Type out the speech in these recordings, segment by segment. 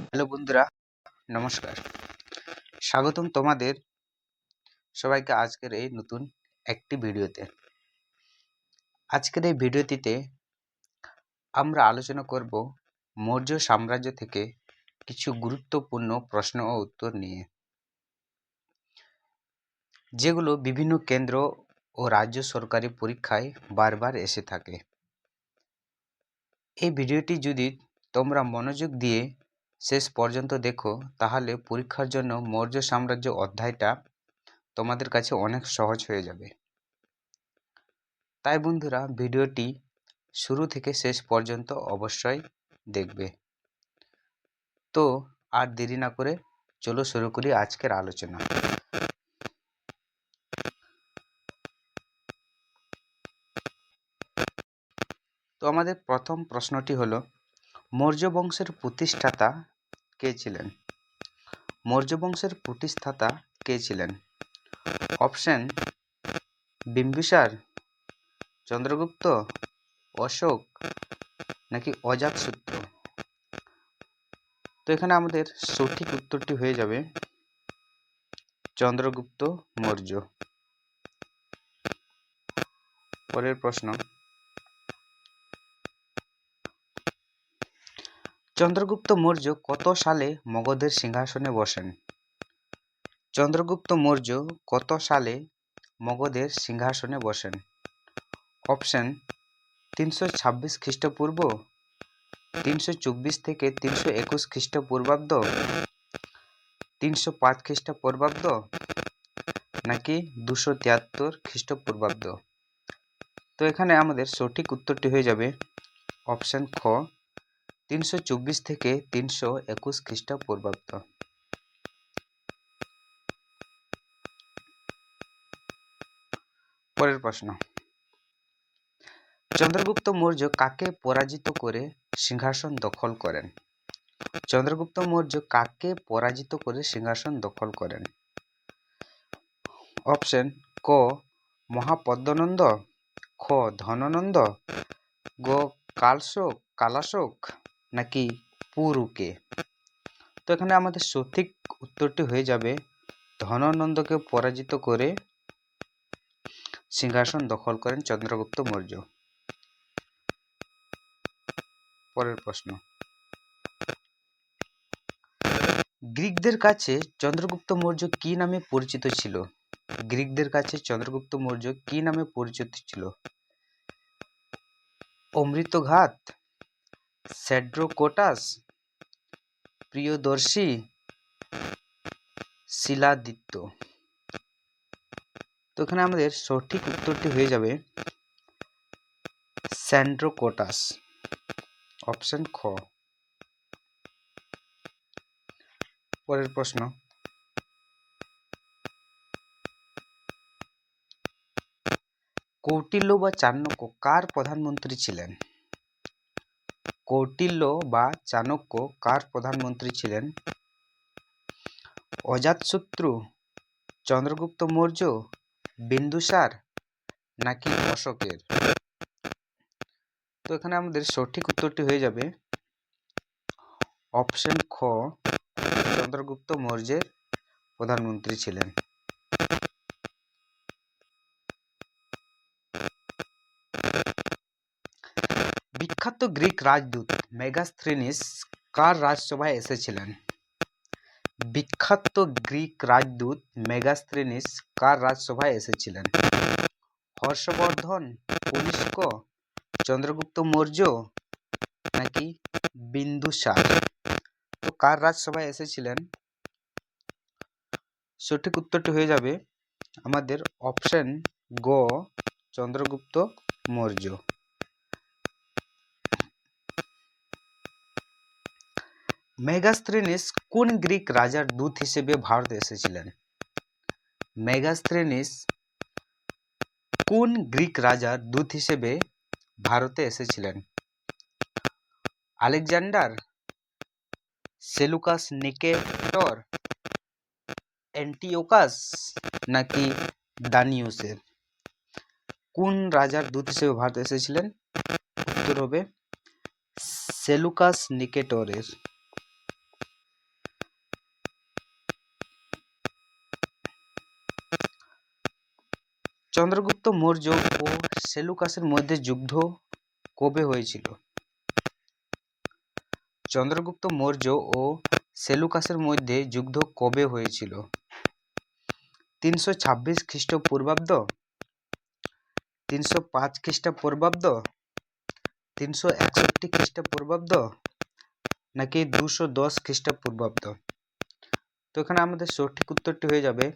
Hello বন্ধুরা, নমস্কার। স্বাগতম তোমাদের সবাইকে আজকের এই নতুন একটি ভিডিওতে। আজকের এই ভিডিওটিতে আমরা আলোচনা করব মৌর্য সাম্রাজ্য থেকে কিছু গুরুত্বপূর্ণ প্রশ্ন ও উত্তর নিয়ে, যেগুলো বিভিন্ন কেন্দ্র ও রাজ্য সরকারি পরীক্ষায় বারবার এসে থাকে। এই ভিডিওটি যদি তোমরা মনোযোগ দিয়ে শেষ পর্যন্ত দেখো, তাহলে পরীক্ষার জন্য মৌর্য সাম্রাজ্য অধ্যায়টা তোমাদের কাছে অনেক সহজ হয়ে যাবে। তাই বন্ধুরা, ভিডিওটি শুরু থেকে শেষ পর্যন্ত অবশ্যই দেখবে। তো আর দেরি না করে চলো শুরু করি আজকের আলোচনা। তো আমাদের প্রথম প্রশ্নটি হলো, মৌর্য বংশের প্রতিষ্ঠাতা কে ছিলেন? মৌর্য বংশের প্রতিষ্ঠাতা কে ছিলেন? অপশন: বিম্বিসার, চন্দ্রগুপ্ত, অশোক নাকি অজাতশত্রু? তো এখানে আমাদের সঠিক উত্তরটি হয়ে যাবে চন্দ্রগুপ্ত মৌর্য। পরের প্রশ্ন, চন্দ্রগুপ্ত মৌর্য কত সালে মগধের সিংহাসনে বসেন? চন্দ্রগুপ্ত মৌর্য কত সালে মগধের সিংহাসনে বসেন? অপশন: 326 খ্রিস্টপূর্ব, 324 থেকে 321 খ্রিস্টপূর্বাব্দ, 305 খ্রিস্টপূর্বাব্দ নাকি 273 খ্রিস্টপূর্বাব্দ? তো এখানে আমাদের সঠিক উত্তরটি হয়ে যাবে অপশন খ, 324 থেকে 321 খ্রিস্টপূর্বাব্দ। পরের প্রশ্ন, চন্দ্রগুপ্ত মৌর্য কাকে পরাজিত করে সিংহাসন দখল করেন? চন্দ্রগুপ্ত মৌর্য কাকে পরাজিত করে সিংহাসন দখল করেন? অপশন: ক মহাপদ্মনন্দ, খ ধননন্দ, গ কালাশোক নাকি পুরুকে? তো এখানে আমাদের সঠিক উত্তরটি হয়ে যাবে ধননন্দকে পরাজিত করে সিংহাসন দখল করেন চন্দ্রগুপ্ত মৌর্য। পরের প্রশ্ন, গ্রিকদের কাছে চন্দ্রগুপ্ত মৌর্য কি নামে পরিচিত ছিল? গ্রিকদের কাছে চন্দ্রগুপ্ত মৌর্য কি নামে পরিচিত ছিল? অমৃতঘাত, সেড্রোকোটাস, প্রিয়দর্শী, শিলাদিত্য? তো এখানে আমাদের সঠিক উত্তরটি হয়ে যাবে স্যান্ড্রোকোটাস, অপশন খ। পরের প্রশ্ন, কৌটিল্য বা চাণক্য কার প্রধানমন্ত্রী ছিলেন? কৌটিল্য বা চাণক্য কার প্রধানমন্ত্রী ছিলেন? অজাতশত্রু, চন্দ্রগুপ্ত মৌর্য, বিন্দুসার নাকি অশোকের? তো এখানে আমাদের সঠিক উত্তরটি হয়ে যাবে অপশন খ, চন্দ্রগুপ্ত মৌর্যের প্রধানমন্ত্রী ছিলেন। বিখ্যাত গ্রিক রাজদূত মেগাস্থেনিস কার রাজসভায় এসেছিলেন? বিখ্যাত গ্রিক রাজদূত মেগাস্থেনিস কার রাজসভায় এসেছিলেন? হর্ষবর্ধন, কনিষ্ক, চন্দ্রগুপ্ত মৌর্য নাকি বিন্দুসার? তো কার রাজসভায় এসেছিলেন? সঠিক উত্তরটি হয়ে যাবে আমাদের অপশন গ, চন্দ্রগুপ্ত মৌর্য। মেগাস্থেনিস কোন গ্রিক রাজার দূত হিসেবে ভারতে এসেছিলেন? মেগাস্থেনিস কোন গ্রিক রাজার দূত হিসেবে ভারতে এসেছিলেন? আলেকজান্ডার, সেলুকাস নিকেটর, অ্যান্টিওকাস নাকি দানিউসের? কোন রাজার দূত হিসেবে ভারতে এসেছিলেন? উত্তর হবে সেলুকাস নিকেটরের। চন্দ্রগুপ্ত মৌর্য ও সেলুকাসের মধ্যে যুদ্ধ কবে হয়েছিল? চন্দ্রগুপ্ত মৌর্য ও সেলুকাসের মধ্যে যুদ্ধ কবে হয়েছিল? 326 খ্রিস্টপূর্বাব্দ, 305 খ্রিস্টপূর্বাব্দ, 361 খ্রিস্টপূর্বাব্দ নাকি 210 খ্রিস্টপূর্বাব্দ? তো এখানে আমাদের সঠিক উত্তরটি হয়ে যাবে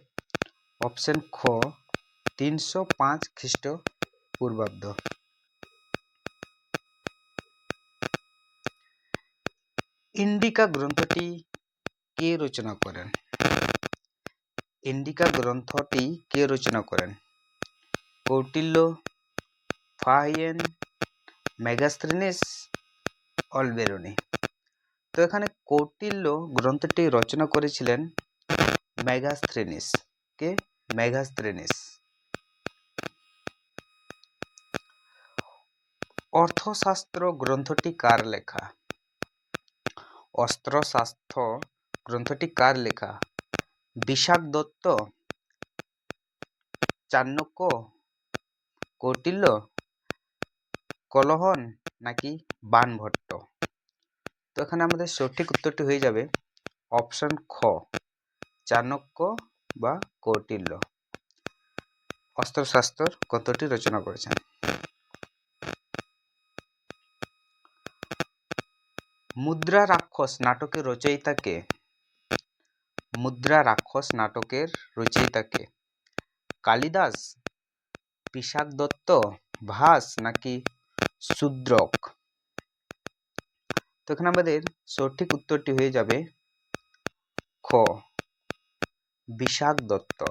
অপশন খ, 305 খ্রিস্টপূর্বাব্দ। ইন্ডিকা গ্রন্থটি কে রচনা করেন? ইন্ডিকা গ্রন্থটি কে রচনা করেন? Kautilya, Fahien, Megasthenes, Alberuni. তো এখানে কৌটিল্য গ্রন্থটি রচনা করেছিলেন মেগাস্থেনিস। কে? মেগাস্থেনিস। অর্থশাস্ত্র গ্রন্থটি কার লেখা? অস্ত্রশাস্ত্র গ্রন্থটি কার লেখা? বিশাখ দত্ত, চাণক্য, কৌটিল্য, কলহন নাকি বাণভট্ট? তো এখানে আমাদের সঠিক উত্তরটি হয়ে যাবে অপশন খ, চাণক্য বা কৌটিল্য অস্ত্রশাস্ত্র গ্রন্থটি রচনা করেছেন। মুদ্রা রাক্ষস নাটকের রচয়িতা কে? মুদ্রা রাক্ষস নাটকের রচয়িতা কে? কালিদাস, বিশাখ দত্ত, ভাস নাকি শূদ্রক? তো এখানে আমাদের সঠিক উত্তরটি হয়ে যাবে খ, বিশাখ দত্ত।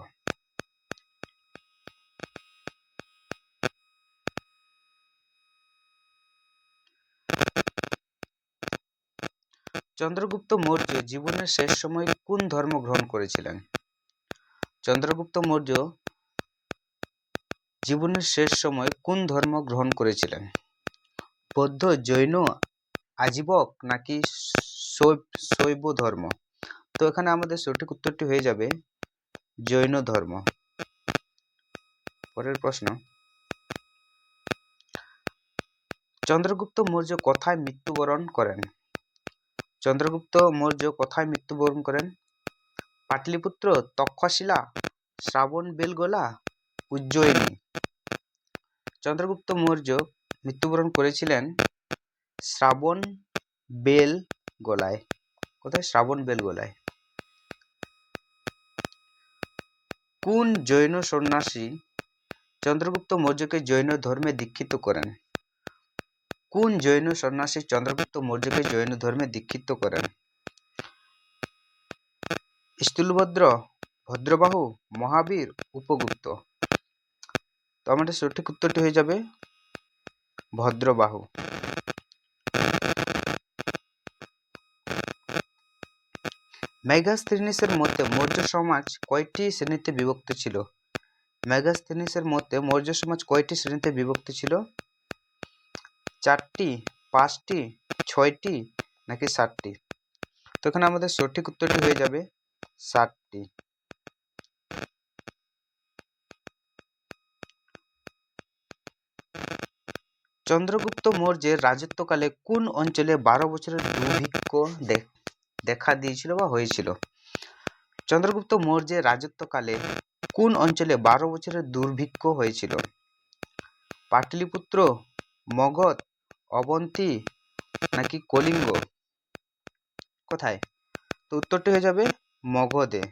চন্দ্রগুপ্ত মৌর্য জীবনের শেষ সময়ে কোন ধর্ম গ্রহণ করেছিলেন? চন্দ্রগুপ্ত মৌর্য জীবনের শেষ সময় কোন ধর্ম গ্রহণ করেছিলেন? বৌদ্ধ, জৈন, আজীবক নাকি শৈব ধর্ম? তো এখানে আমাদের সঠিক উত্তরটি হয়ে যাবে জৈন ধর্ম। পরের প্রশ্ন, চন্দ্রগুপ্ত মৌর্য কোথায় মৃত্যুবরণ করেন? চন্দ্রগুপ্ত মৌর্য কোথায় মৃত্যুবরণ করেন? পাটলিপুত্র, তক্ষশিলা, শ্রাবণবেলগোলা, উজ্জয়িনী। চন্দ্রগুপ্ত মৌর্য মৃত্যুবরণ করেছিলেন শ্রাবণবেলগোলায়। কোথায়? শ্রাবণবেলগোলায়। কোন জৈন সন্ন্যাসী চন্দ্রগুপ্ত মৌর্যকে জৈন ধর্মে দীক্ষিত করেন? কোন জৈন সন্ন্যাসী চন্দ্রগুপ্ত মৌর্যকে জৈন ধর্মে দীক্ষিত করেন? স্থূলভদ্র, ভদ্রবাহু, মহাবীর, উপগুপ্ত। তো আমাদের সঠিক উত্তরটি হয়ে যাবে ভদ্রবাহু। মেগাস্থেনিসের মতে মৌর্য সমাজ কয়টি শ্রেণীতে বিভক্ত ছিল? মেগাস্থেনিসের মতে মৌর্য সমাজ কয়টি শ্রেণীতে বিভক্ত ছিল? 4টি, 5টি, 6টি নাকি 7টি? তো এখানে আমাদের সঠিক উত্তরটি হয়ে যাবে 7টি। চন্দ্রগুপ্ত মৌর্যের রাজত্বকালে কোন অঞ্চলে 12 বছরের দুর্ভিক্ষ দেখা দিয়েছিল বা হয়েছিল? চন্দ্রগুপ্ত মৌর্যের রাজত্বকালে কোন অঞ্চলে 12 বছরের দুর্ভিক্ষ হয়েছিল? পাটলিপুত্র, মগধ, অবন্তী নাকি কলিঙ্গ? কোথায়? তো উত্তরটি হয়ে যাবে মগধে।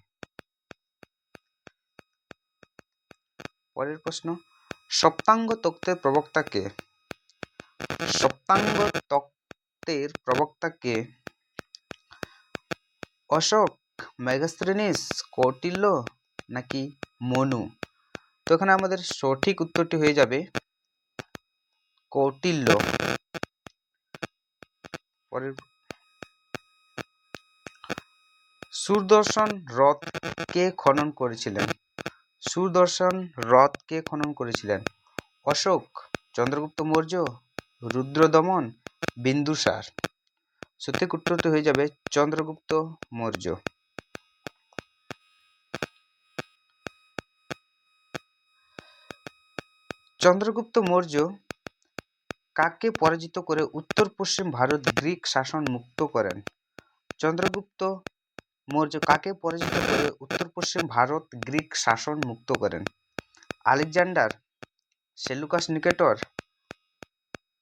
পরের প্রশ্ন, সপ্তাঙ্গ তত্ত্বের প্রবক্তা কে? সপ্তাঙ্গ তত্ত্বের প্রবক্তা কে? অশোক, মেগাস্থেনিস, কৌটিল্য নাকি মনু? তো এখানে আমাদের সঠিক উত্তরটি হয়ে যাবে কৌটিল্য। পরের, সুদর্শন হ্রদ কে খনন করেছিলেন? সুদর্শন হ্রদ কে খনন করেছিলেন? অশোক, চন্দ্রগুপ্ত মৌর্য, রুদ্রদমন, বিন্দুসার। সঠিক উত্তরটি হয়ে যাবে চন্দ্রগুপ্ত মৌর্য। চন্দ্রগুপ্ত মৌর্য কাকে পরাজিত করে উত্তর পশ্চিম ভারত গ্রিক শাসন মুক্ত করেন? চন্দ্রগুপ্ত মৌর্য কাকে পরাজিত করে উত্তর পশ্চিম ভারত গ্রিক শাসন মুক্ত করেন? আলেকজান্ডার, সেলুকাস নিকেটর,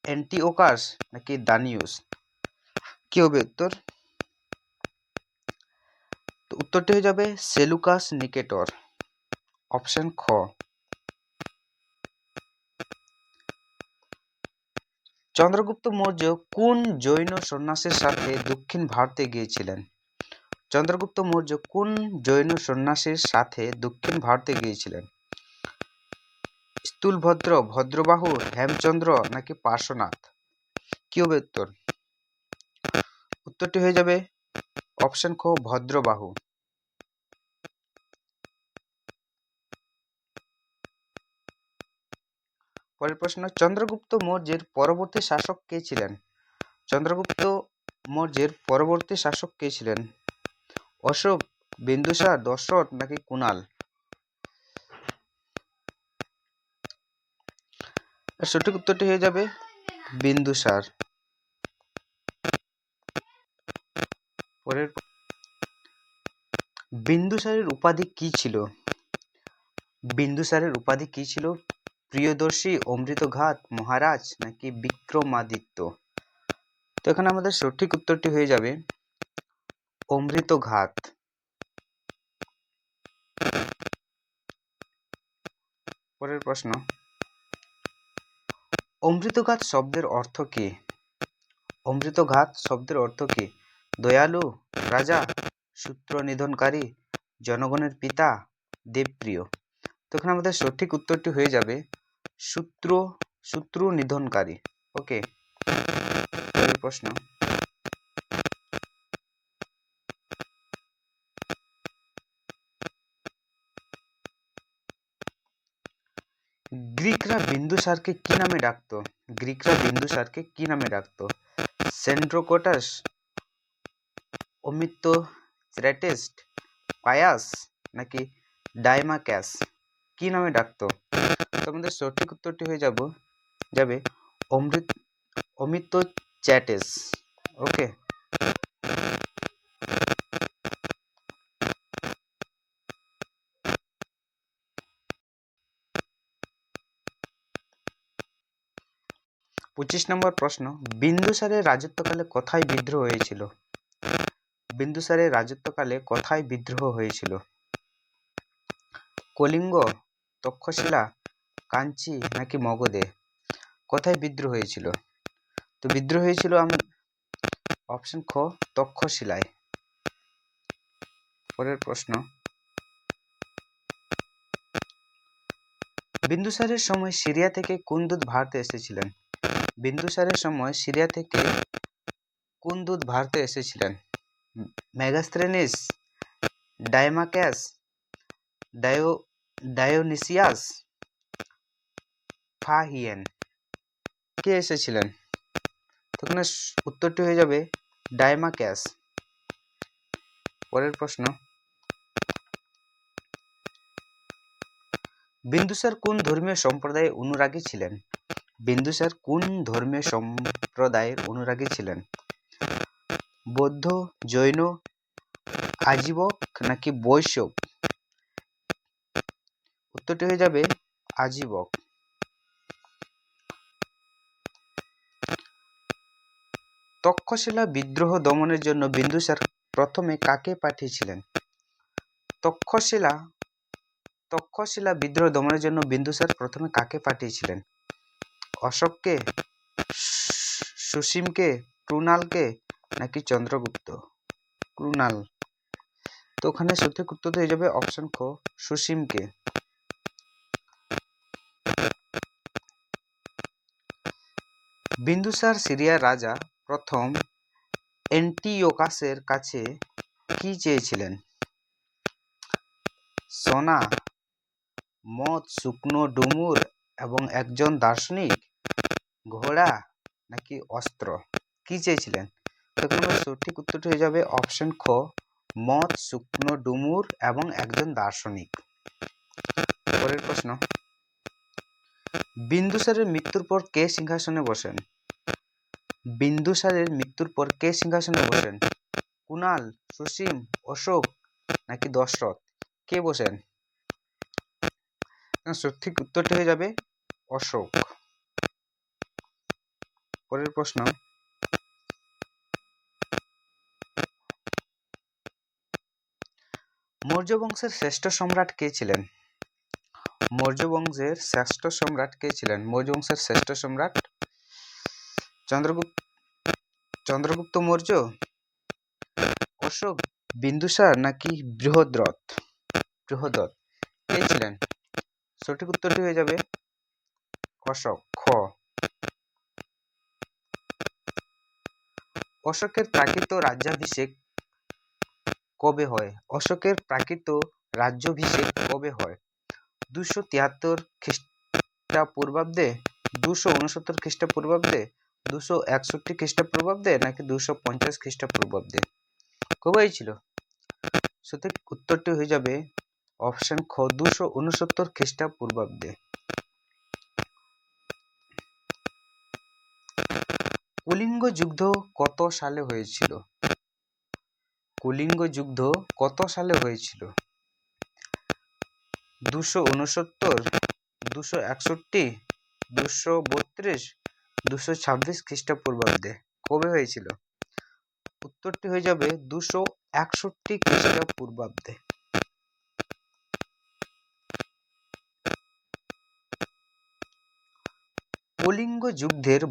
অ্যান্টিওকাস নাকি দানিউস? কি হবে উত্তর? তো উত্তরটি হয়ে যাবে সেলুকাস নিকেটর, অপশন খ। চন্দ্রগুপ্ত মৌর্য কোন জৈন সন্ন্যাসীর সাথে দক্ষিণ ভারতে গিয়েছিলেন? চন্দ্রগুপ্ত মৌর্য কোন জৈন সন্ন্যাসীর সাথে দক্ষিণ ভারতে গিয়েছিলেন? স্থূলভদ্র, ভদ্রবাহু, হেমচন্দ্র নাকি পার্শ্বনাথ? কি হবে উত্তর? উত্তরটি হয়ে যাবে অপশন খ, ভদ্রবাহু। পরের প্রশ্ন, চন্দ্রগুপ্ত মৌর্যের পরবর্তী শাসক কে ছিলেন? চন্দ্রগুপ্ত মৌর্যের পরবর্তী শাসক কে ছিলেন? অশোক, বিন্দুসার, দশরথ নাকি কুণাল? সঠিক উত্তরটি হয়ে যাবে বিন্দুসার। পরের, বিন্দুসারের উপাধি কি ছিল? বিন্দুসারের উপাধি কি ছিল? প্রিয়দর্শী, অমৃতঘাত, মহারাজ নাকি বিক্রমাদিত্য? তো এখানে আমাদের সঠিক উত্তরটি হয়ে যাবে অমৃতঘাত। পরের প্রশ্ন, অমৃতঘাত শব্দের অর্থ কি? অমৃতঘাত শব্দের অর্থ কি? দয়ালু, রাজা, সূত্র নিধনকারী, জনগণের পিতা, দেবপ্রিয়? তো এখানে আমাদের সঠিক উত্তরটি হয়ে যাবে শত্রু নিধনকারী। ওকে, পরের প্রশ্ন, গ্রিকরা বিন্দুসারকে কি নামে ডাকতো? গ্রিকরা বিন্দুসারকে কি নামে ডাকতো? সেন্ড্রোকোটাস, অমিত্রোচেরাটেস, পায়াস নাকি ডাইমাক্যাস? কি নামে ডাকতো? তো আমাদের সঠিক উত্তরটি হয়ে যাবে অমিত্রোচেরাটেস। ওকে, 25 নম্বর প্রশ্ন, বিন্দুসারের রাজত্বকালে কোথায় বিদ্রোহ হয়েছিল? বিন্দুসারের রাজত্বকালে কোথায় বিদ্রোহ হয়েছিল? কলিঙ্গ, তক্ষশিলা, কাঞ্চি নাকি মগধে? কোথায় বিদ্রোহ হয়েছিল? তো বিদ্রোহ হয়েছিল অপশন খ, তক্ষশিলায়। পরের প্রশ্ন, বিন্দুসারের সময় সিরিয়া থেকে কোন দূত ভারতে এসেছিলেন? বিন্দুসারের সময় সিরিয়া থেকে কোন দূত ভারতে এসেছিলেন? Megasthenes, Deimachus, Dionysius, Fahien? কে এসেছিলেন? তখন উত্তরটি হয়ে যাবে ডাইমাক্যাস। পরের প্রশ্ন, বিন্দুসার কোন ধর্মীয় সম্প্রদায়ের অনুরাগী ছিলেন? বিন্দুসার কোন ধর্মীয় সম্প্রদায়ের অনুরাগী ছিলেন? বৌদ্ধ, জৈন, আজীবক নাকি বৈষ্ণব? উত্তরটি হয়ে যাবে আজীবক। তক্ষশিলা বিদ্রোহ দমনের জন্য বিন্দুসার প্রথমে কাকে পাঠিয়েছিলেন? তক্ষশিলা বিদ্রোহ দমনের জন্য বিন্দুসার প্রথমে কাকে পাঠিয়েছিলেন? অশোককে, সুসীমকে, ক্রুনালকে নাকি চন্দ্রগুপ্ত? ক্রুনাল। তো ওখানে সঠিক উত্তর হয়ে যাবে অপশন খ, সুসীমকে। বিন্দুসার সিরিয়ার রাজা প্রথম অ্যান্টিওকাসের কাছে কি চেয়েছিলেন? সোনা, মদ, শুকনো ডুমুর এবং একজন দার্শনিক, ঘোড়া নাকি অস্ত্র? কি চেয়েছিলেন? তখন আমার সঠিক উত্তরটি হয়ে যাবে অপশন খ, মদ, শুকনো ডুমুর এবং একজন দার্শনিক। পরের প্রশ্ন, বিন্দুসারের মৃত্যুর পর কে সিংহাসনে বসেন? বিন্দুসারের মৃত্যুর পর কে সিংহাসনে বসেন? কুণাল, সুসীম, অশোক নাকি দশরথ? কে বসেন? সঠিক উত্তরটি হয়ে যাবে অশোক। পরের প্রশ্ন, মৌর্য বংশের শ্রেষ্ঠ সম্রাট কে ছিলেন? মৌর্য বংশের শ্রেষ্ঠ সম্রাট কে ছিলেন? মৌর্য বংশের শ্রেষ্ঠ সম্রাট চন্দ্রগুপ্ত মৌর্য, অশোক, বিন্দুসার নাকি বৃহদ্রথ? বৃহদ্রথ কে ছিলেন? সঠিক উত্তরটি হয়ে যাবে অশোক, খ। অশোকের প্রাকৃত রাজ্যাভিষেক কবে হয়? অশোকের প্রাকৃত রাজ্যাভিষেক কবে হয়? 273 খ্রিস্টপূর্বাব্দে, 269 খ্রিস্টপূর্বাব্দে, 261 খ্রিস্টপূর্বাব্দে নাকি 250 খ্রিস্টপূর্বাব্দে? কবে হয়েছিল? সঠিক উত্তরটি হয়ে যাবে অপশন খ, 269 খ্রিস্টপূর্বাব্দে। কলিঙ্গ যুদ্ধ কত সালে হয়েছিল? কলিঙ্গ যুদ্ধ কত সালে হয়েছিল? 269, 261, 232, 226 খ্রিস্টপূর্বাব্দে। কবে হয়েছিল? উত্তরটি হয়ে যাবে 261 খ্রিস্টপূর্বাব্দে। কলিঙ্গ যুদ্ধের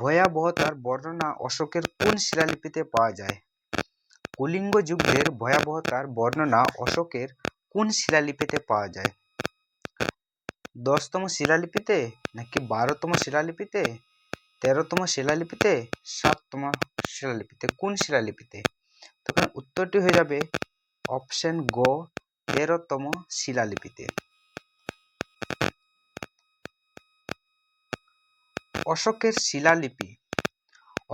ভয়াবহতার বর্ণনা অশোকের কোন শিলালিপিতে পাওয়া যায়? কলিঙ্গ যুদ্ধের ভয়াবহতার বর্ণনা অশোকের কোন শিলালিপিতে পাওয়া যায়? 10তম শিলালিপিতে নাকি 12তম শিলালিপিতে, 13তম শিলালিপিতে, 7তম শিলালিপিতে? কোন শিলালিপিতে? তখন উত্তরটি হয়ে যাবে অপশন গ, 13তম শিলালিপিতে। অশোকের শিলালিপি,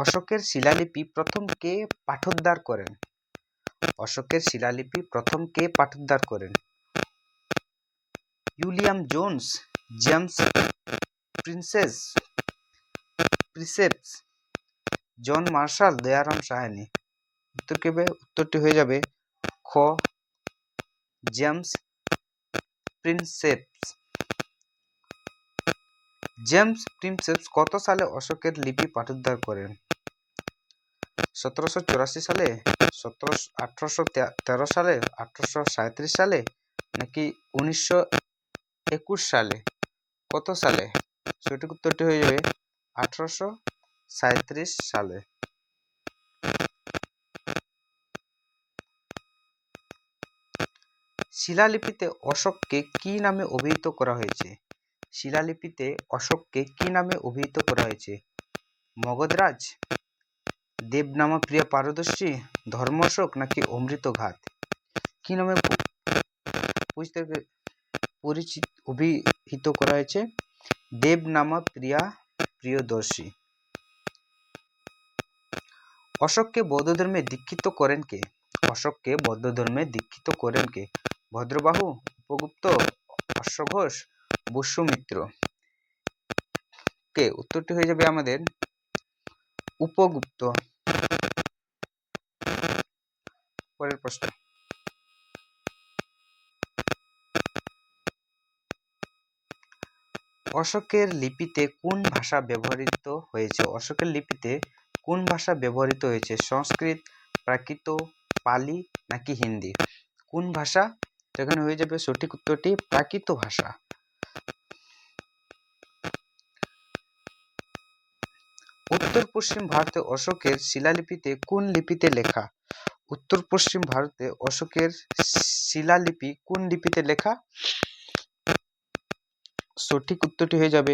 অশোকের শিলালিপি প্রথম কে পাঠোদ্ধার করেন? অশোকের শিলালিপি প্রথম কে পাঠোদ্ধার করেন? William Jones, James Prinseps, John Marshall, Dayaram Sahni? উত্তরটি হয়ে যাবে খ, জেমস প্রিন্সেপস। জেমস প্রিন্সেপস কত সালে অশোকের লিপি পাঠোদ্ধার করেন? 1784 সালে, 1813 সালে, 1837 সালে নাকি 1921 সালে? কত সালে? সঠিক উত্তরটি হয়ে যাবে 1837 সালে। শিলালিপিতে অশোককে কি নামে অভিহিত করা হয়েছে? শিলালিপিতে অশোককে কি নামে অভিহিত করা হয়েছে? মগধরাজ, দেবনামা প্রিয়া পারদর্শী, ধর্মশোক নাকি অমৃতঘাত? কি নামে অভিহিত করা হয়েছে? দেবনামা প্রিয়া প্রিয়দর্শী। অশোককে বৌদ্ধ ধর্মে দীক্ষিত করেন কে? অশোককে বৌদ্ধ ধর্মে দীক্ষিত করেন কে? ভদ্রবাহু, উপগুপ্ত, অশ্বঘোষ, বসুমিত্র? কে? উত্তরটি হয়ে যাবে আমাদের উপগুপ্ত। পরের প্রশ্ন, অশোকের লিপিতে কোন ভাষা ব্যবহৃত হয়েছে? অশোকের লিপিতে কোন ভাষা ব্যবহৃত হয়েছে? সংস্কৃত, প্রাকৃত, পালি নাকি হিন্দি? কোন ভাষা? এখানে হয়ে যাবে সঠিক উত্তরটি প্রাকৃত ভাষা। উত্তর পশ্চিম ভারতে অশোকের শিলালিপিতে কোন লিপিতে লেখা? উত্তর পশ্চিম ভারতে অশোকের শিলালিপি কোন লিপিতে লেখা? সঠিক উত্তরটি হয়ে যাবে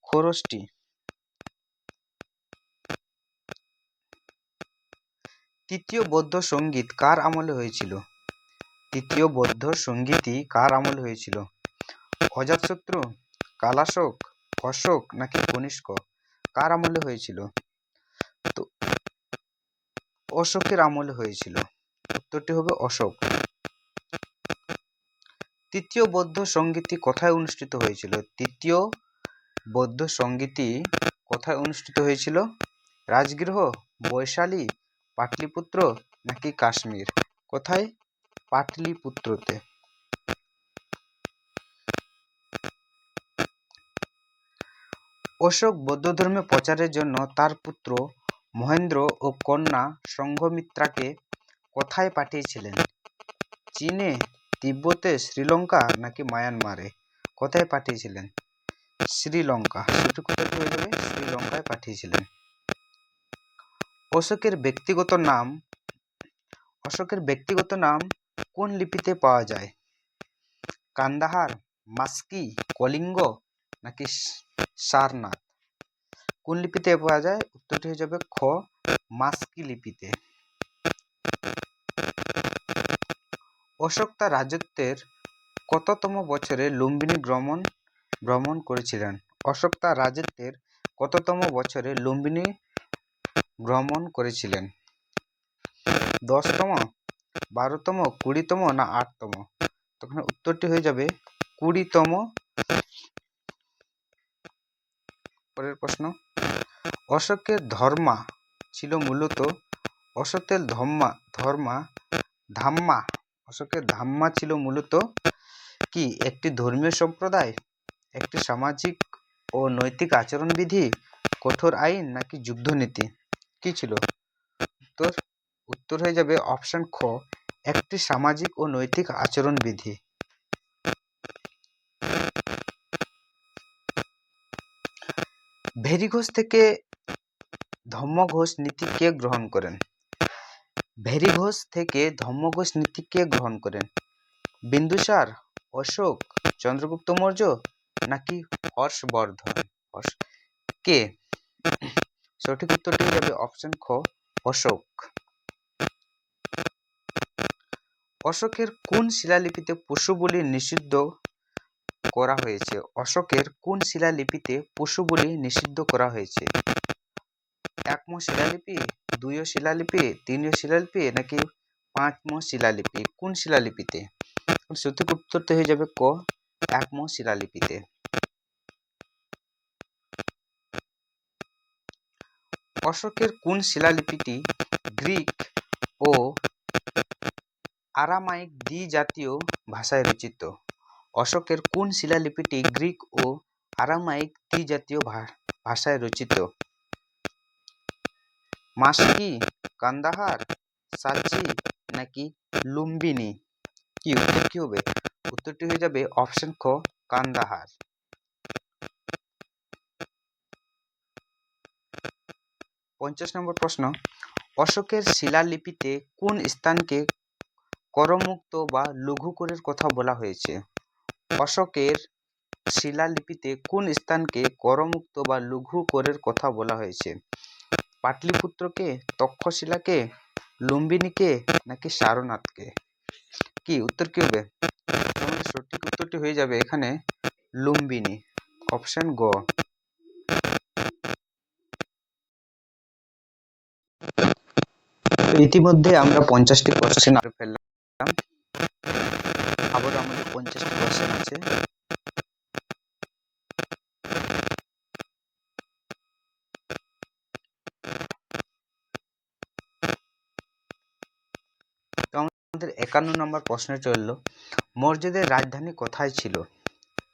খরোষ্ঠী। তৃতীয় বৌদ্ধ সঙ্গীত কার আমলে হয়েছিল? তৃতীয় বৌদ্ধ সঙ্গীতই কার আমলে হয়েছিল? অজাতশত্রু, কালাশোক, অশোক নাকি কনিষ্ক? কার আমলে হয়েছিল? তো অশোকের আমলে হয়েছিল? উত্তরটি হবে অশোক। তৃতীয় বৌদ্ধ সংগীতি কোথায় অনুষ্ঠিত হয়েছিল? তৃতীয় বৌদ্ধ সংগীতি কোথায় অনুষ্ঠিত হয়েছিল? রাজগৃহ, বৈশালী, পাটলিপুত্র নাকি কাশ্মীর? কোথায়? পাটলিপুত্রতে। অশোক বৌদ্ধ ধর্মে প্রচারের জন্য তার পুত্র মহেন্দ্র ও কন্যা সংঘমিত্রাকে কোথায় পাঠিয়েছিলেন? চীনে, তিব্বতে, শ্রীলঙ্কা নাকি মায়ানমারে? কোথায় পাঠিয়েছিলেন? শ্রীলঙ্কা। সঠিক উত্তরটি হয়ে যাবে শ্রীলঙ্কায় পাঠিয়েছিলেন। অশোকের ব্যক্তিগত নাম কোন লিপিতে পাওয়া যায়? কান্দাহার, মাস্কি, কলিঙ্গ নাকি সারনাথ? কোন লিপিতে পাওয়া যায়? উত্তরটি হয়ে যাবে খ, মাস্কি লিপিতে। অশোক তার রাজত্বের কততম বছরে লুম্বিনী ভ্রমণ করেছিলেন? অশোক তার রাজত্বের কততম বছরে লুম্বিনী ভ্রমণ করেছিলেন? 10তম, 12তম, 20তম না 8তম? তখন উত্তরটি হয়ে যাবে 20তম। পরের প্রশ্ন, অশোকের ধর্মা ছিল মূলত অশোকের ধাম্মা ছিল মূলত কি? একটি ধর্মীয় সম্প্রদায়, একটি সামাজিক ও নৈতিক আচরণবিধি, কঠোর আইন নাকি যুদ্ধনীতি? কি ছিল? উত্তর হয়ে যাবে অপশন খ, একটি সামাজিক ও নৈতিক আচরণবিধি। ভেরিঘোষ থেকে ধম্মঘোষ নীতি কে গ্রহণ করেন? ভেরিঘোষ থেকে ধম্মঘোষ নীতি কে গ্রহণ করেন? বিন্দুসার, অশোক, চন্দ্রগুপ্ত মৌর্য নাকি হর্ষবর্ধন? কে? সঠিক উত্তরটি হয়ে যাবে অপশন খ, অশোক। অশোকের কোন শিলালিপিতে পশু বলি নিষিদ্ধ করা হয়েছে? অশোকের কোন শিলালিপিতে পশু বলি নিষিদ্ধ করা হয়েছে? 1ম শিলালিপি, 2য় শিলালিপি, 3য় শিলালিপি নাকি 5ম শিলালিপি? কোন শিলালিপিতে? সঠিক উত্তরটি হয়ে যাবে ক, 1ম শিলালিপিতে। অশোকের কোন শিলালিপিটি গ্রিক ও আরামাইক দ্বিজাতীয় ভাষায় রচিত? অশোকের কোন শিলালিপিটি গ্রিক ও আরামাইক দ্বিজাতীয় ভাষায় রচিত? মাস্কি, কান্দাহার, সাঁচি নাকি লুম্বিনী? কি উত্তর কি হবে? উত্তরটি হয়ে যাবে অপশন খ, কান্দাহার। 50 নম্বর প্রশ্ন, অশোকের শিলালিপিতে কোন স্থানকে করমুক্ত বা লঘু করের কথা বলা হয়েছে? অশোকের শিলালিপিতে কোন স্থানকে করমুক্ত বা লঘু করের কথা বলা হয়েছে? পাটলিপুত্রকে, তক্ষশিলাকে, লুম্বিনীকে নাকি সারনাথকে? কি উত্তর কি হবে? আমাদের সঠিক উত্তরটি হয়ে যাবে এখানে লুম্বিনী, অপশন গ। ইতিমধ্যে আমরা 50টি কোশ্চেন করে ফেললাম, আবার আমাদের 50টি কোশ্চেন আছে। তো আমাদের 51 নম্বর প্রশ্নে চলল, মৌর্যদের রাজধানী কোথায় ছিল?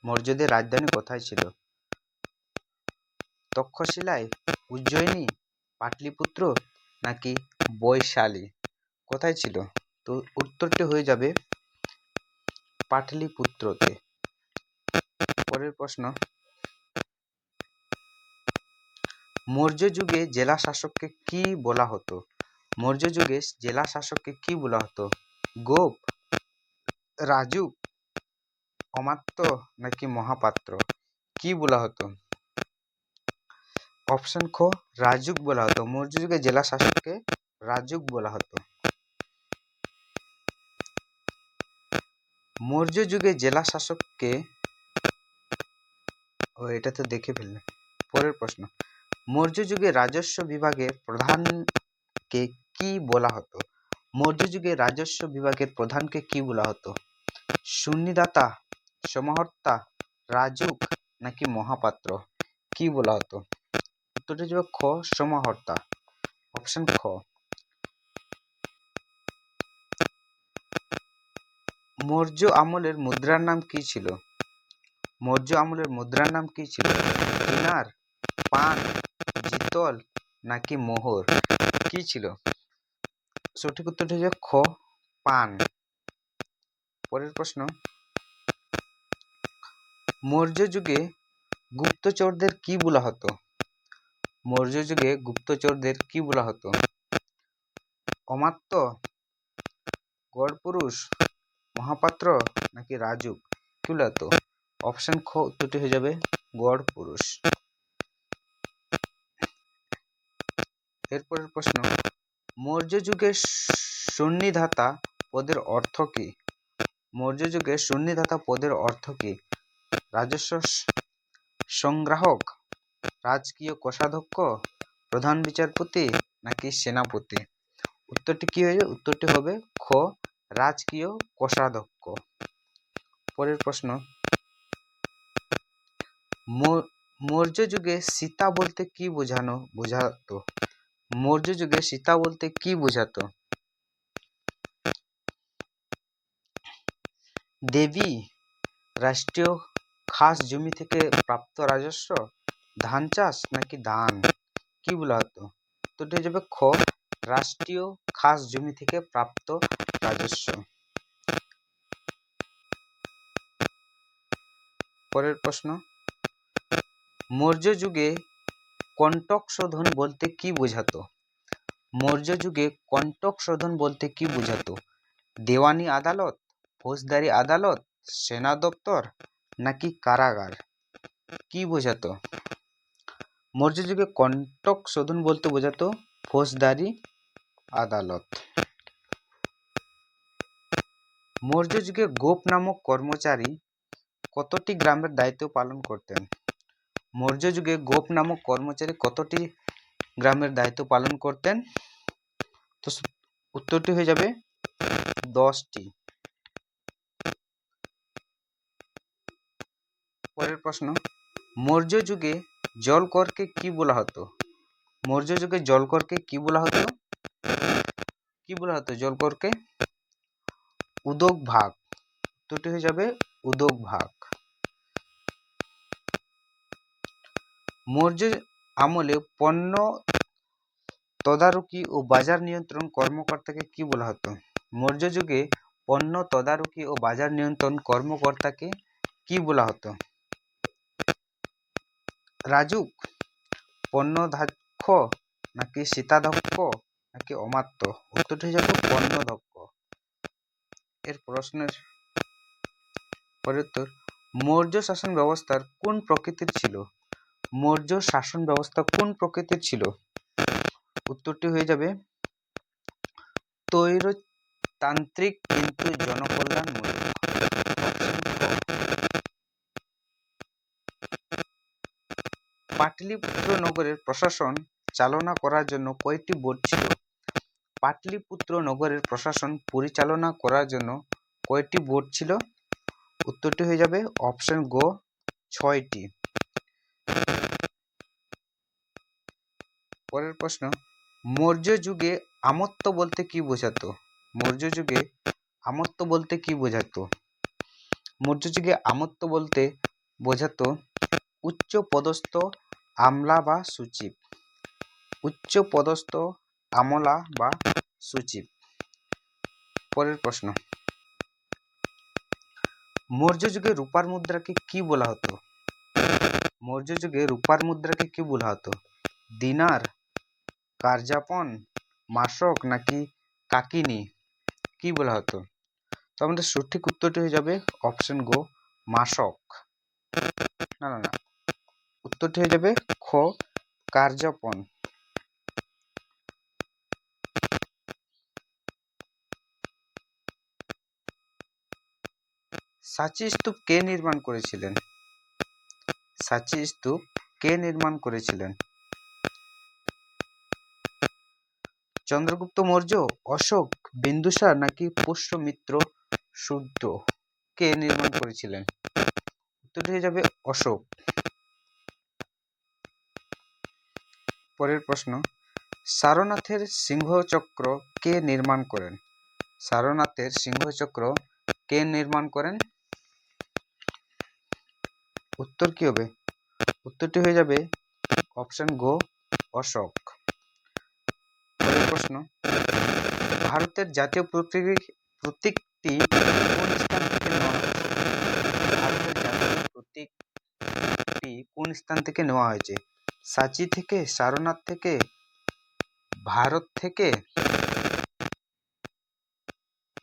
মৌর্যদের রাজধানী কোথায় ছিল? তক্ষশিলায়, উজ্জয়িনী, পাটলিপুত্র নাকি বৈশালী? কোথায় ছিল? তো উত্তরটি হয়ে যাবে পাটলিপুত্রতে। পরের প্রশ্ন, মৌর্য যুগে জেলা শাসককে কি বলা হতো? মৌর্য যুগে জেলা শাসককে কি বলা হতো? গোপ, রাজুক, অমাত্য নাকি মহাপাত্র? কি বলা হতো? অপশন খ, রাজুক বলা হতো। মৌর্য যুগে জেলা শাসককে রাজুক বলা হতো। মৌর্য যুগে জেলা শাসককে, এটা তো দেখে ফেললাম। পরের প্রশ্ন, মৌর্য যুগে রাজস্ব বিভাগের প্রধানকে কি বলা হতো? মৌর্য যুগে রাজস্ব বিভাগের প্রধানকে কি বলা হতো? শূন্যদাতা, সমাহর্তা, রাজুক নাকি মহাপাত্র? কি বলা হতো? উত্তরটি হবে খ, সমাহর্তা। অপশন খ। মৌর্য আমলের মুদ্রার নাম কি ছিল? মৌর্য আমলের মুদ্রার নাম কি ছিল? দিনার, পান, জিতল নাকি মোহর? কি ছিল? সঠিক উত্তরটি হচ্ছে খ, পান। পরের প্রশ্ন, মৌর্য যুগে গুপ্তচরদের কি বলা হতো? মৌর্য যুগে গুপ্তচরদের কি বলা হতো? অমাত্য, গড়পুরুষ, মহাপাত্র নাকি রাজুক? কি বলা হতো? অপশন খ, উত্তরটি হয়ে যাবে গড়পুরুষ। এরপরের প্রশ্ন, মৌর্য যুগে সন্নিধাতা পদের অর্থ কি? মৌর্য যুগে সন্নিধাতা পদের অর্থ কি? রাজস্ব সংগ্রাহক, রাজকীয় কোষাধ্যক্ষ, প্রধান বিচারপতি নাকি সেনাপতি? উত্তরটি কি হয়ে যাবে? উত্তরটি হবে খ, রাজকীয় কোষাধ্যক্ষ। পরের প্রশ্ন, মৌর্য যুগে সীতা বলতে কি বোঝাতো? মৌর্য যুগে সীতা বলতে কি বোঝাতো? দেবী, রাষ্ট্রীয় খাস জমি থেকে প্রাপ্ত রাজস্ব, ধান চাষ নাকি দান? কি বলা হতো? উত্তরটি হয়ে যাবে খ, রাষ্ট্রীয় খাস জমি থেকে প্রাপ্ত রাজস্ব। পরের প্রশ্ন, মৌর্য যুগে কণ্টক শোধন বলতে কি বোঝাতো? মৌর্য যুগে কণ্টক শোধন বলতে কি বোঝাতো? দেওয়ানি আদালত, ফৌজদারি আদালত, সেনা দপ্তর নাকি কারাগার? কি বোঝাতো? মৌর্য যুগে কণ্টক শোধন বলতে বোঝাতো ফৌজদারি আদালত। মৌর্য যুগে গোপ নামক কর্মচারী কতটি গ্রামের দায়িত্ব পালন করতেন? মৌর্য যুগে গোপ নামক কর্মচারী কতটি গ্রামের দায়িত্ব পালন করতেন? তো উত্তরটি হয়ে যাবে 10টি। পরের প্রশ্ন, মৌর্য যুগে জলকরকে কি বলা হতো? মৌর্য যুগে জলকরকে কি বলা হতো? কি বলা হতো জলকরকে? উদক ভাগ। উত্তরটি হয়ে যাবে উদক ভাগ। মৌর্য আমলে পণ্য তদারকি ও বাজার নিয়ন্ত্রণ কর্মকর্তাকে কি বলা হতো? মৌর্য যুগে পণ্য তদারকি ও বাজার নিয়ন্ত্রণ কর্মকর্তাকে কি বলা হতো? রাজুক, পণ্যধ্যক্ষ নাকি সীতাধ্যক্ষ নাকি অমাত্য? উত্তরটি হয়ে যাবে পণ্যধ্যক্ষ। এর প্রশ্নের পরের উত্তর, মৌর্য শাসন ব্যবস্থার কোন প্রকৃতির ছিল? মৌর্য শাসন ব্যবস্থা কোন প্রকৃতির ছিল? উত্তরটি হয়ে যাবে তৈরতান্ত্রিক কিন্তু জনকল্যাণমূলক। পাটলিপুত্র নগরের প্রশাসন চালনা করার জন্য কয়টি বোর্ড ছিল? পাটলিপুত্র নগরের প্রশাসন পরিচালনা করার জন্য কয়টি বোর্ড ছিল? উত্তরটি হয়ে যাবে অপশন গ, 6টি। পরের প্রশ্ন, মৌর্য যুগে আমত্ত বলতে কি বোঝাতো? মৌর্য যুগে আমত্ত বলতে কি বোঝাতো? মৌর্য যুগে আমত্ত বলতে বোঝাতো উচ্চ পদস্থ আমলা বা সচিব। উচ্চ পদস্থ আমলা বা সচিব। পরের প্রশ্ন, মৌর্য যুগে রূপার মুদ্রাকে কি বলা হতো? মৌর্য যুগে রূপার মুদ্রাকে কি বলা হতো? দিনার, কার্যাপন, মাসক নাকি কাকিনি? কি বলা হতো? তো আমাদের সঠিক উত্তরটি হয়ে যাবে অপশন গো, মাসক। না না না, উত্তরটি হয়ে যাবে খ, কার্যাপন। সাঁচি স্তূপ কে নির্মাণ করেছিলেন? সাঁচি স্তূপ কে নির্মাণ করেছিলেন? চন্দ্রগুপ্ত মৌর্য, অশোক, বিন্দুসার নাকি পুষ্যমিত্র শূদ্র কে নির্মাণ করেছিলেন? উত্তরটি হয়ে যাবে অশোক। পরের প্রশ্ন, সারনাথের সিংহচক্র কে নির্মাণ করেন? সারনাথের সিংহচক্র কে নির্মাণ করেন? উত্তর কি হবে? উত্তরটি হয়ে যাবে অপশন গো, অশোক। পরের প্রশ্ন, ভারতের জাতীয় প্রতীকটি কোন স্থান থেকে নেওয়া হয়েছে? ভারতের জাতীয় প্রতীকটি কোন স্থান থেকে নেওয়া হয়েছে? সাঁচি থেকে, সারনাথ থেকে, ভারত থেকে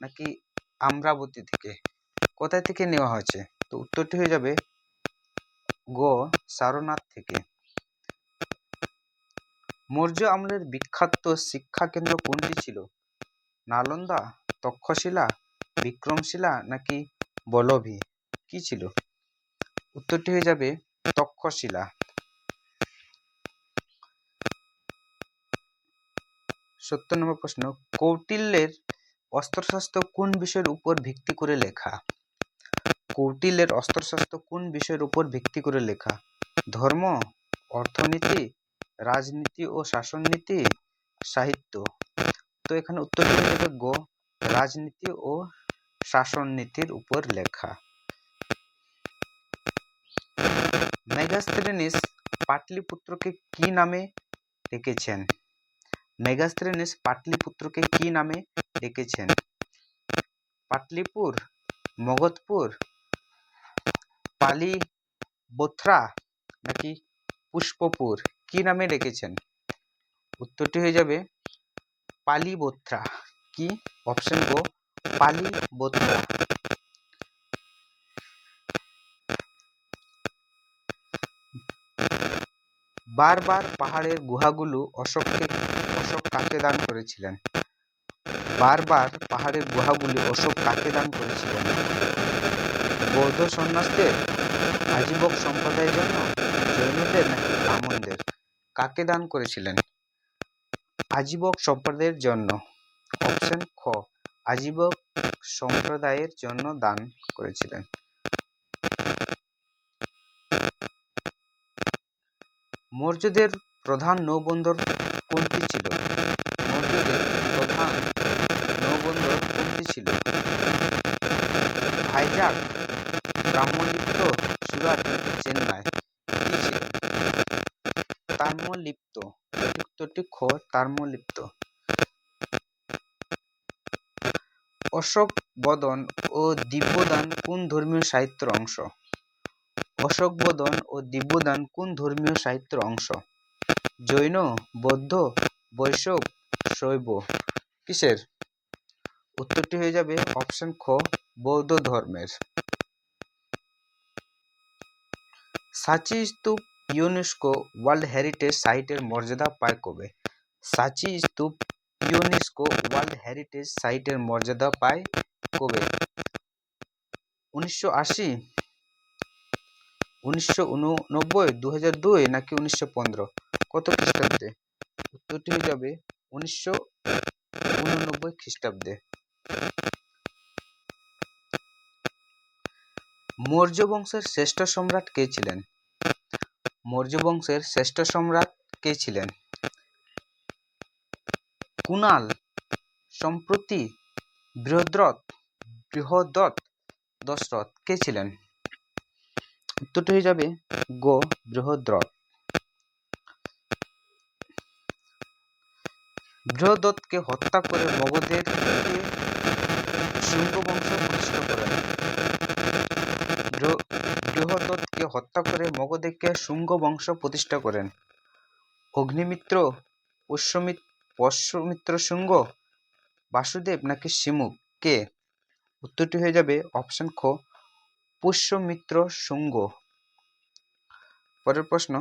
নাকি আম্রাবতী থেকে? কোথায় থেকে নেওয়া হয়েছে? তো উত্তরটি হয়ে যাবে গো, সারনাথ থেকে। মৌর্য আমলের বিখ্যাত শিক্ষা কেন্দ্র কোনটি ছিল? নালন্দা, তক্ষশিলা, বিক্রমশিলা নাকি বল্লভী? কি ছিল? উত্তরটি হয়ে যাবে তক্ষশিলা। 70 নম্বর প্রশ্ন, কৌটিল্যের অস্ত্রশস্ত্র কোন বিষয়ের উপর ভিত্তি করে লেখা? কৌটিল্যের অস্ত্রশস্ত্র কোন বিষয়ের উপর ভিত্তি করে লেখা? ধর্ম, অর্থনীতি, রাজনীতি ও শাসননীতি, সাহিত্য? তো এখানে উত্তরটি হয়ে যাবে গো, রাজনীতি ও শাসননীতির উপর লেখা। মেগাস্থেনেস পাটলিপুত্রকে কি নামে ডেকেছেন? মেগাস্থেনেস পাটলিপুত্রকে কি নামে ডেকেছেন? পাটলিপুর, মগধপুর, পালিবোথরা নাকি পুষ্পপুর? কি নামে ডেকেছেন? উত্তরটি হয়ে যাবে পালিবোথরা। কি? অপশন গো, পালিবোথরা। বারবার পাহাড়ের গুহাগুলো অশোক কাকে দান করেছিলেন? বারবার পাহাড়ের গুহাগুলি অশোক কাকে দান করেছিলেন? বৌদ্ধ সন্ন্যাসীদের, আজীবক সম্প্রদায়ের জন্য, জৈনদের নাকি ব্রাহ্মণদের? কাকে দান করেছিলেন? আজীবক সম্প্রদায়ের জন্য। অপশন খ, আজীবক সম্প্রদায়ের জন্য দান করেছিলেন। মৌর্যদের প্রধান নৌবন্দর কোনটি ছিল? মৌর্যদের প্রধান নৌবন্দর কোনটি ছিল? ভাইজাগ, ব্রাহ্মণলিপ্ত, সুরাট নাকি চেন্নাই? কি ছিল? তাম্রলিপ্ত। উত্তরটি খ, তাম্রলিপ্ত। অশোক বদন ও দিব্যদান কোন ধর্মীয় সাহিত্যের অংশ? অশোক বদন ও দিব্যদান কোন ধর্মীয় সাহিত্যের অংশ? জৈন, বৌদ্ধ, বৈষ্ণব, শৈব? কিসের? উত্তরটি হয়ে যাবে অপশন খ, বৌদ্ধ ধর্মের। সাঁচি স্তূপ ইউনেস্কো ওয়ার্ল্ড হেরিটেজ সাইটের মর্যাদা পায় কবে? সাঁচি স্তূপ ইউনেস্কো ওয়ার্ল্ড হেরিটেজ সাইটের মর্যাদা পায় কবে? 1980, 1989, 2002 নাকি 1915? কত খ্রিস্টাব্দে? উত্তরটি হয়ে যাবে 1989 খ্রিস্টাব্দে। মৌর্য বংশের শ্রেষ্ঠ সম্রাট কে ছিলেন? মৌর্য বংশের শ্রেষ্ঠ সম্রাট কে ছিলেন? কুনাল, সম্প্রতি, বৃহদ্রথ, দশরথ? কে ছিলেন? উত্তরটি হয়ে যাবে গো, বৃহদ্রথ। বৃহদ্রথকে হত্যা করে মগধের শুঙ্গ বংশ প্রতিষ্ঠা করেন। বৃহদ্রথকে হত্যা করে মগধে শুঙ্গ বংশ প্রতিষ্ঠা করেন। অগ্নিমিত্র, পুষ্যমিত্র শুঙ্গ, বাসুদেব নাকি শিমুখ? কে? উত্তরটি হয়ে যাবে অপশন খ, পুষ্যমিত্র শুঙ্গ। পরের প্রশ্ন,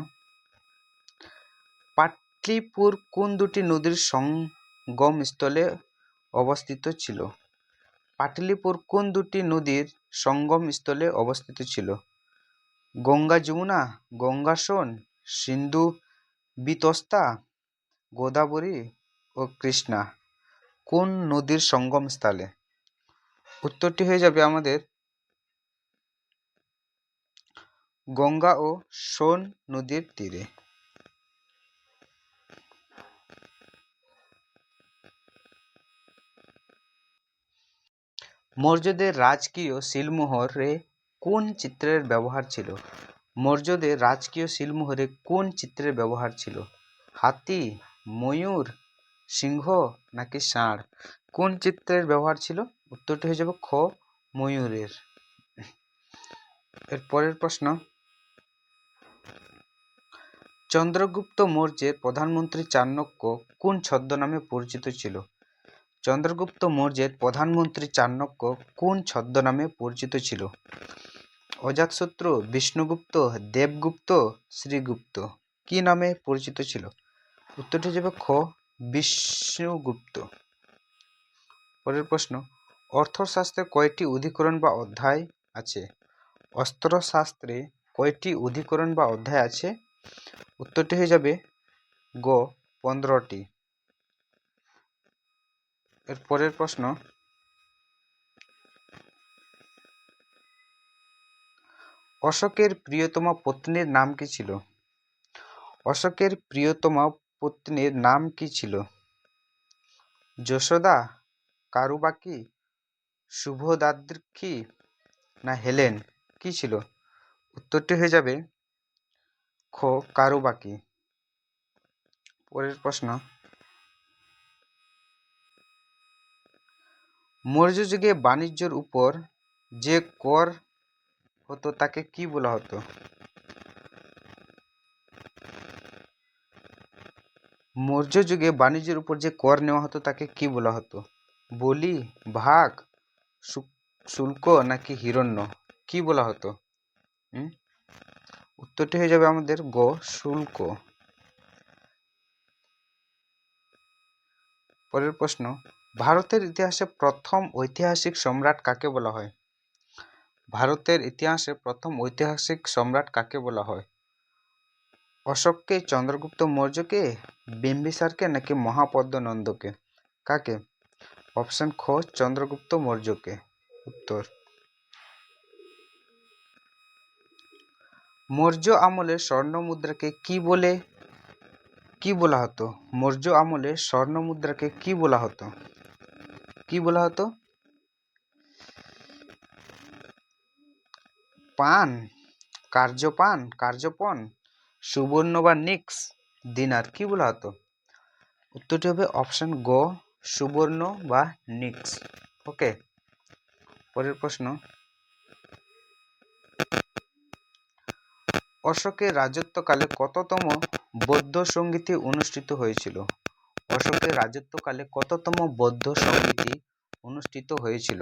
পাটলিপুর কোন দুটি নদীর সঙ্গম স্থলে অবস্থিত ছিল? পাটলিপুর কোন দুটি নদীর সঙ্গম স্থলে অবস্থিত ছিল? গঙ্গা যমুনা, গঙ্গা সোন, সিন্ধু বিতস্তা, গোদাবরী ও কৃষ্ণা কোন নদীর সঙ্গম স্থলে? উত্তরটি হয়ে যাবে আমাদের গঙ্গা ও সোন নদীর তীরে। মৌর্যদের রাজকীয় সিলমোহরে কোন চিত্রের ব্যবহার ছিল? মৌর্যদের রাজকীয় সিলমোহরে কোন চিত্রের ব্যবহার ছিল? হাতি, ময়ূর, সিংহ নাকি ষাঁড়? কোন চিত্রের ব্যবহার ছিল? উত্তরটি হয়ে যাবে খ ময়ূরের। এর পরের প্রশ্ন, চন্দ্রগুপ্ত মৌর্যের প্রধানমন্ত্রী চাণক্য কোন ছদ্মনামে পরিচিত ছিল? চন্দ্রগুপ্ত মৌর্যের প্রধানমন্ত্রী চাণক্য কোন ছদ্মনামে পরিচিত ছিল? অজাতশত্রু, বিষ্ণুগুপ্ত, দেবগুপ্ত, শ্রীগুপ্ত কি নামে পরিচিত ছিল? উত্তরটি হয়ে যাবে খ বিষ্ণুগুপ্ত। পরের প্রশ্ন, অর্থশাস্ত্রে কয়টি অধিকরণ বা অধ্যায় আছে? অস্ত্রশাস্ত্রে কয়টি অধিকরণ বা অধ্যায় আছে? উত্তরটি হয়ে যাবে গ 15টি। এর পরের প্রশ্ন, অশোকের প্রিয়তমা পত্নীর নাম কি ছিল? অশোকের প্রিয়তমা পত্নীর নাম কি ছিল? যশোদা, কারুবাকি, শুভদাদ্রি না হেলেন কি ছিল? উত্তরটি হয়ে যাবে খ কারুবাকি। পরের প্রশ্ন, মৌর্য যুগে বাণিজ্যের উপর যে কর হতো তাকে কি বলা হতো? মৌর্য যুগে বাণিজ্যের উপর যে কর নেওয়া হতো তাকে কি বলা হতো? বলি, ভাগ, শুল্ক নাকি হিরণ্য কি বলা হতো? উত্তরটি হয়ে যাবে আমাদের গ শুল্ক। পরের প্রশ্ন, ভারতের ইতিহাসে প্রথম ঐতিহাসিক সম্রাট কাকে বলা হয়? ভারতের ইতিহাসে প্রথম ঐতিহাসিক সম্রাট কাকে বলা হয়? অশোককে, চন্দ্রগুপ্ত মৌর্যকে, বিম্বিসারকে নাকি মহাপদ্ম নন্দকে? কাকে? অপশন খ চন্দ্রগুপ্ত মৌর্যকে উত্তর। মৌর্য আমলে স্বর্ণ মুদ্রাকে কি বলা হতো? মৌর্য আমলে স্বর্ণ মুদ্রাকে কি বলা হতো? কি বলা হতো? পান, কার্যপণ, সুবর্ণ বা নিক্স, দিনার কি বলা হতো? উত্তরটি হবে অপশন গ সুবর্ণ বা নিক্স। ওকে। পরের প্রশ্ন, অশোকের রাজত্বকালে কততম বৌদ্ধ সংগীতি অনুষ্ঠিত হয়েছিল? অশোকের রাজত্বকালে কততম বৌদ্ধ সংগীতি অনুষ্ঠিত হয়েছিল?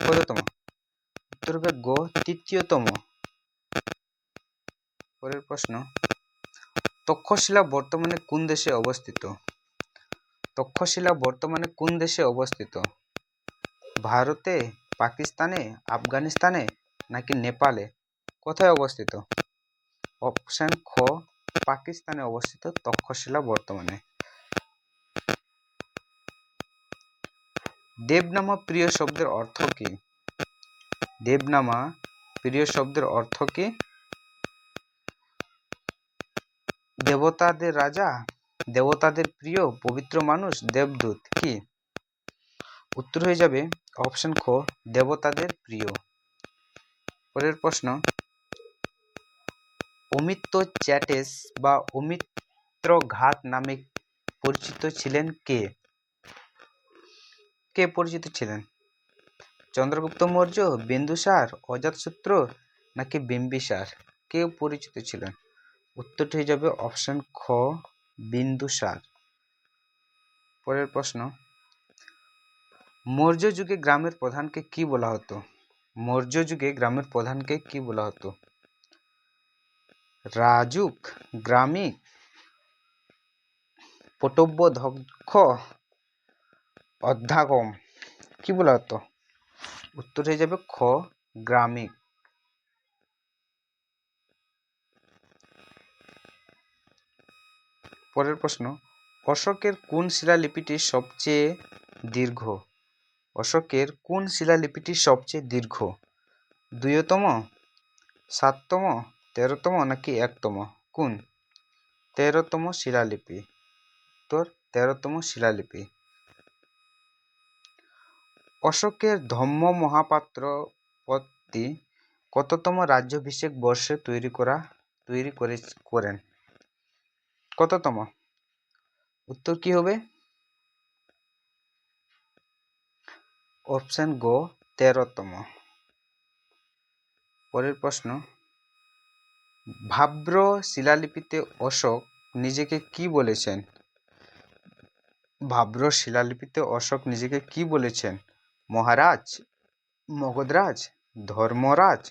কততম? উত্তর হবে গ তৃতীয়তম। পরের প্রশ্ন, তক্ষশিলা বর্তমানে কোন দেশে অবস্থিত? তক্ষশিলা বর্তমানে কোন দেশে অবস্থিত? ভারতে, পাকিস্তানে, আফগানিস্তানে নাকি নেপালে? কোথায় অবস্থিত? অপশন খ পাকিস্তানে অবস্থিত তক্ষশিলা বর্তমানে। দেবনামা প্রিয় শব্দের অর্থ কি? দেবনামা প্রিয় শব্দের অর্থ কি? দেবতাদের রাজা, দেবতাদের প্রিয়, পবিত্র মানুষ, দেবদূত কি? উত্তর হয়ে যাবে অপশন খ দেবতাদের প্রিয়। পরের প্রশ্ন, অমিত্র চ্যাটেস বা অমিত্রঘাত নামে পরিচিত ছিলেন কে? কে পরিচিত ছিলেন? চন্দ্রগুপ্ত মৌর্য, বিন্দুসার, অজাতশত্রু নাকি বিম্বিসার কে পরিচিত ছিলেন? উত্তরটি হয়ে যাবে অপশন খ বিন্দুসার। পরের প্রশ্ন, মৌর্য যুগে গ্রামের প্রধানকে কি বলা হতো? মৌর্য যুগে গ্রামের প্রধানকে কি বলা হতো? রাজুক, গ্রামিক, পটব্যধ্যক্ষ, অধ্যাগম কি বলা হতো? উত্তর হয়ে যাবে খ গ্রামিক। পরের প্রশ্ন, অশোকের কোন শিলালিপিটি সবচেয়ে দীর্ঘ? অশোকের কোন শিলালিপিটি সবচেয়ে দীর্ঘ? 2তম, 7তম, 13তম নাকি 1তম? কোন? 13তম শিলালিপি। তোর 13তম শিলালিপি। অশোকের ধম্ম মহাপাত্র পদটি কততম রাজ্যাভিষেক বর্ষে তৈরি করেন? কততম? উত্তর কি হবে? অপশন গ 13তম। পরের প্রশ্ন, ভাব্র শিলালিপিতে অশোক নিজেকে কি বলেছেন? ভাব্র শিলালিপিতে অশোক নিজেকে কি বলেছেন? মহারাজ, মগধরাজ, ধর্মরাজ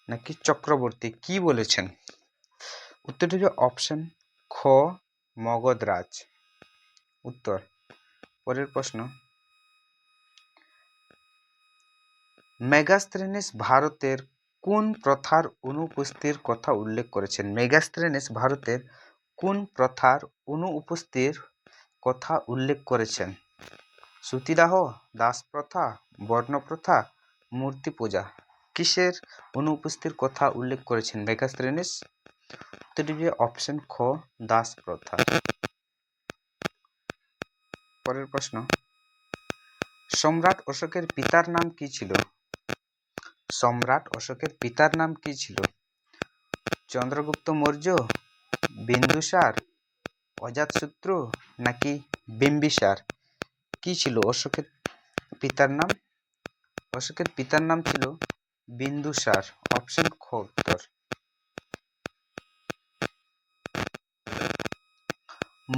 নাকি চক্রবর্তী? কি বলেছেন? উত্তরটি হবে অপশন খ মগধরাজ। উত্তর। পরের প্রশ্ন, মেগাস্থেনেস ভারতের কোন প্রথার অনুপস্থিতির কথা উল্লেখ করেছেন? মেগাস্থেনেস ভারতের কোন প্রথার অনুপস্থিতির কথা উল্লেখ করেছেন? সতীদাহ, দাসপ্রথা, বর্ণপ্রথা, মূর্তি পূজা? কিসের অনুপস্থিতির কথা উল্লেখ করেছেন মেগাস্থেনেস? উত্তরটি হবে অপশন খ দাসপ্রথা। পরের প্রশ্ন, সম্রাট অশোকের পিতার নাম কি ছিল? সম্রাট অশোকের পিতার নাম কি ছিল? চন্দ্রগুপ্ত মৌর্য, বিন্দুসার, অজাতশত্রু নাকি বিম্বিসার? কি ছিল অশোকের পিতার নাম? অশোকের পিতার নাম ছিল বিন্দুসার। অপশন খ উত্তর।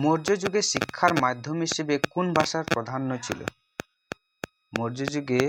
মৌর্য যুগে শিক্ষার মাধ্যম হিসেবে কোন ভাষার প্রাধান্য ছিল? মৌর্য যুগে